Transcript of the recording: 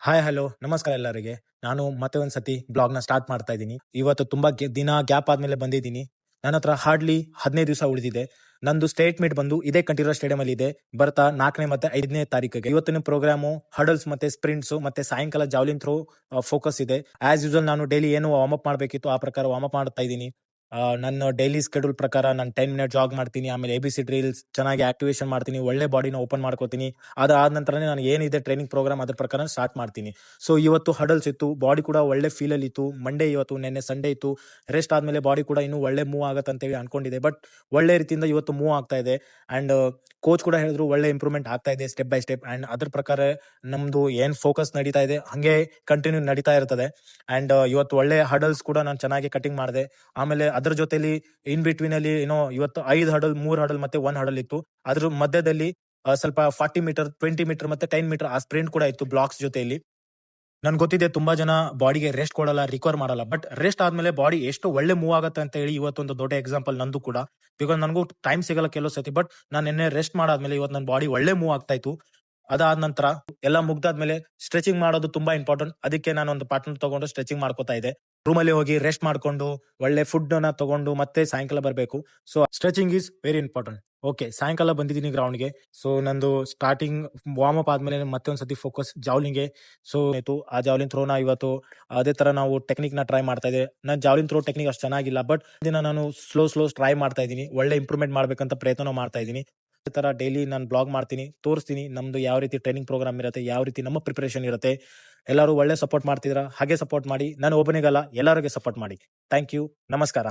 Hi hello ನಮಸ್ಕಾರ ಎಲ್ಲರಿಗೆ. ನಾನು ಮತ್ತೆ ಒಂದ್ಸತಿ ಬ್ಲಾಗ್ನ ಸ್ಟಾರ್ಟ್ ಮಾಡ್ತಾ ಇದ್ದೀನಿ. ಇವತ್ತು ತುಂಬಾ ದಿನ ಗ್ಯಾಪ್ ಆದ್ಮೇಲೆ ಬಂದಿದ್ದೀನಿ. ನನ್ನ ಹತ್ರ ಹಾರ್ಡ್ಲಿ 15 ದಿವಸ ಉಳಿದಿದೆ. ನಂದು ಸ್ಟೇಟ್ ಮೀಟ್ ಬಂದು ಇದೇ ಕಂಠೀರವ ಸ್ಟೇಡಿಯಂ ಅಲ್ಲಿ ಇದೆ, ಬರ್ತಾ 4ನೇ ಮತ್ತೆ 5ನೇ ತಾರೀಕಿಗೆ. ಇವತ್ತಿನ ಪ್ರೋಗ್ರಾಮು ಹಡಲ್ಸ್ ಮತ್ತೆ ಸ್ಪ್ರಿಂಟ್ಸ್ ಮತ್ತೆ ಸಾಯಂಕಾಲ ಜಾವ್ಲಿನ್ ಥ್ರೋ ಫೋಕಸ್ ಇದೆ. ಆಸ್ ಯೂಶುವಲ್ ನಾನು ಡೈಲಿ ಏನು ವಾರ್ಮ್ ಅಪ್ ಮಾಡಬೇಕಿತ್ತು ಆ ಪ್ರಕಾರ ವಾರ್ಮ್ ಅಪ್ ಮಾಡ್ತಾ ಇದ್ದೀನಿ. ನನ್ನ ಡೈಲಿ ಸ್ಕೆಡ್ಯೂಲ್ ಪ್ರಕಾರ ನಾನು 10 ಮಿನಿಟ್ ಜಾಗ್ ಮಾಡ್ತೀನಿ, ಆಮೇಲೆ ABC ಡ್ರಿಲ್ಸ್ ಚೆನ್ನಾಗಿ ಆಕ್ಟಿವೇಶನ್ ಮಾಡ್ತೀನಿ, ಒಳ್ಳೆ ಬಾಡಿನ ಓಪನ್ ಮಾಡ್ಕೋತೀನಿ. ಅದಾದ ನಂತರನೇ ನಾನು ಏನಿದೆ ಟ್ರೈನಿಂಗ್ ಪ್ರೋಗ್ರಾಮ್ ಅದ್ರ ಪ್ರಕಾರ ಸ್ಟಾರ್ಟ್ ಮಾಡ್ತೀನಿ. ಸೊ ಇವತ್ತು ಹಡಲ್ಸ್ ಇತ್ತು, ಬಾಡಿ ಕೂಡ ಒಳ್ಳೆ ಫೀಲ್ ಅಲ್ಲಿ ಇತ್ತು. ಮಂಡೇ ಇವತ್ತು, ನೆನ್ನೆ ಸಂಡೇ ಇತ್ತು. ರೆಸ್ಟ್ ಆದ್ಮೇಲೆ ಬಾಡಿ ಕೂಡ ಇನ್ನೂ ಒಳ್ಳೆ ಮೂವ್ ಆಗತ್ತೆ ಅಂತೇಳಿ ಅನ್ಕೊಂಡಿದೆ. ಬಟ್ ಒಳ್ಳೆ ರೀತಿಯಿಂದ ಇವತ್ತು ಮೂವ್ ಆಗ್ತಾ ಇದೆ. ಅಂಡ್ ಕೋಚ್ ಕೂಡ ಹೇಳಿದ್ರು ಒಳ್ಳೆ ಇಂಪ್ರೂವ್ಮೆಂಟ್ ಆಗ್ತಾ ಇದೆ ಸ್ಟೆಪ್ ಬೈ ಸ್ಟೆಪ್. ಅಂಡ್ ಅದ್ರ ಪ್ರಕಾರ ನಮ್ದು ಏನ್ ಫೋಕಸ್ ನಡೀತಾ ಇದೆ ಹಂಗೆ ಕಂಟಿನ್ಯೂ ನಡೀತಾ ಇರ್ತದೆ. ಅಂಡ್ ಇವತ್ತು ಒಳ್ಳೆ ಹಡಲ್ಸ್ ಕೂಡ ನಾನು ಚೆನ್ನಾಗಿ ಕಟಿಂಗ್ ಮಾಡಿದೆ. ಆಮೇಲೆ ಅದ್ರ ಜೊತೆಲಿ ಇನ್ ಬಿಟ್ವೀನ್ ಅಲ್ಲಿ ಏನೋ ಇವತ್ತು 5 ಹಡಲ್, 3 ಹಡಲ್ ಮತ್ತೆ 1 ಹಡಲ್ ಇತ್ತು. ಅದ್ರ ಮಧ್ಯದಲ್ಲಿ ಸ್ವಲ್ಪ 40 ಮೀಟರ್, 20 ಮೀಟರ್ ಮತ್ತೆ 10 ಮೀಟರ್ ಆ ಸ್ಪ್ರಿಂಟ್ ಕೂಡ ಇತ್ತು ಬ್ಲಾಕ್ಸ್ ಜೊತೆಯಲ್ಲಿ. ನನ್ಗೆ ಗೊತ್ತಿದೆ ತುಂಬಾ ಜನ ಬಾಡಿಗೆ ರೆಸ್ಟ್ ಕೊಡಲ್ಲ, ರಿಕವರ್ ಮಾಡಲ್ಲ. ಬಟ್ ರೆಸ್ಟ್ ಆದ್ಮೇಲೆ ಬಾಡಿ ಎಷ್ಟು ಒಳ್ಳೆ ಮೂವ್ ಆಗುತ್ತೆ ಅಂತ ಹೇಳಿ ಇವತ್ತೊಂದು ದೊಡ್ಡ ಎಕ್ಸಾಂಪಲ್ ನಂದು ಕೂಡ. ಬಿಕಾಸ್ ನನಗೂ ಟೈಮ್ ಸಿಗಲ್ಲ ಕೆಲವು ಸತಿ. ಬಟ್ ನಾನು ನಿನ್ನೆ ರೆಸ್ಟ್ ಮಾಡಾದ್ಮೇಲೆ ಇವತ್ತು ನನ್ನ ಬಾಡಿ ಒಳ್ಳೆ ಮೂವ್ ಆಗ್ತಾ ಇತ್ತು. ಅದಾದ ನಂತರ ಎಲ್ಲ ಮುಗ್ದಾದ್ಮೇಲೆ ಸ್ಟ್ರೆಚಿಂಗ್ ಮಾಡೋದು ತುಂಬಾ ಇಂಪಾರ್ಟೆಂಟ್. ಅದಕ್ಕೆ ನಾನು ಒಂದು ಪಾರ್ಟ್ನರ್ ತಗೊಂಡು ಸ್ಟ್ರೆಚಿಂಗ್ ಮಾಡ್ಕೋತಾ ಇದೆ. ರೂಮಲ್ಲಿ ಹೋಗಿ ರೆಸ್ಟ್ ಮಾಡ್ಕೊಂಡು ಒಳ್ಳೆ ಫುಡ್ ನ ತಗೊಂಡು ಮತ್ತೆ ಸಾಯಂಕಾಲ ಬರಬೇಕು. So stretching is very important. Okay, ಸಾಯಂಕಾಲ ಬಂದಿದ್ದೀನಿ ಗ್ರೌಂಡ್ಗೆ. ಸೊ ನಂದು ಸ್ಟಾರ್ಟಿಂಗ್ ವಾರ್ಮ್ ಅಪ್ ಆದ್ಮೇಲೆ ಮತ್ತೆ ಒಂದ್ಸತಿ ಫೋಕಸ್ ಜಾವ್ಲಿಂಗ್ಗೆ. ಸೊ ಆಯ್ತು, ಆ ಜಾವ್ಲಿನ್ ಥ್ರೋನ ಇವತ್ತು ಅದೇ ತರ ನಾವು ಟೆಕ್ನಿಕ್ ನ ಟ್ರೈ ಮಾಡ್ತಾ ಇದೆ. ನಾನು ಜಾವ್ಲಿನ್ ಥ್ರೋ ಟೆಕ್ನಿಕ್ ಅಷ್ಟು ಚೆನ್ನಾಗಿಲ್ಲ, ಬಟ್ ದಿನ ನಾನು ಸ್ಲೋ ಟ್ರೈ ಮಾಡ್ತಾ ಇದ್ದೀನಿ. ಒಳ್ಳೆ ಇಂಪ್ರೂವ್ಮೆಂಟ್ ಮಾಡ್ಬೇಕಂತ ಪ್ರಯತ್ನ ಮಾಡ್ತಾ ಇದ್ದೀನಿ. ಈ ತರ ಡೈಲಿ ನಾನು ಬ್ಲಾಗ್ ಮಾಡ್ತೀನಿ, ತೋರಿಸ್ತೀನಿ ನಮ್ದು ಯಾವ ರೀತಿ ಟ್ರೈನಿಂಗ್ ಪ್ರೋಗ್ರಾಮ್ ಇರುತ್ತೆ, ಯಾವ ರೀತಿ ನಮ್ಮ ಪ್ರಿಪರೇಷನ್ ಇರುತ್ತೆ. ಎಲ್ಲರೂ ಒಳ್ಳೆ ಸಪೋರ್ಟ್ ಮಾಡ್ತಿದ್ರ, ಹಾಗೆ ಸಪೋರ್ಟ್ ಮಾಡಿ. ನಾನು ಒಬ್ಬನಿಗಲ್ಲ, ಎಲ್ಲರಿಗೆ ಸಪೋರ್ಟ್ ಮಾಡಿ. ಥ್ಯಾಂಕ್ ಯು, ನಮಸ್ಕಾರ.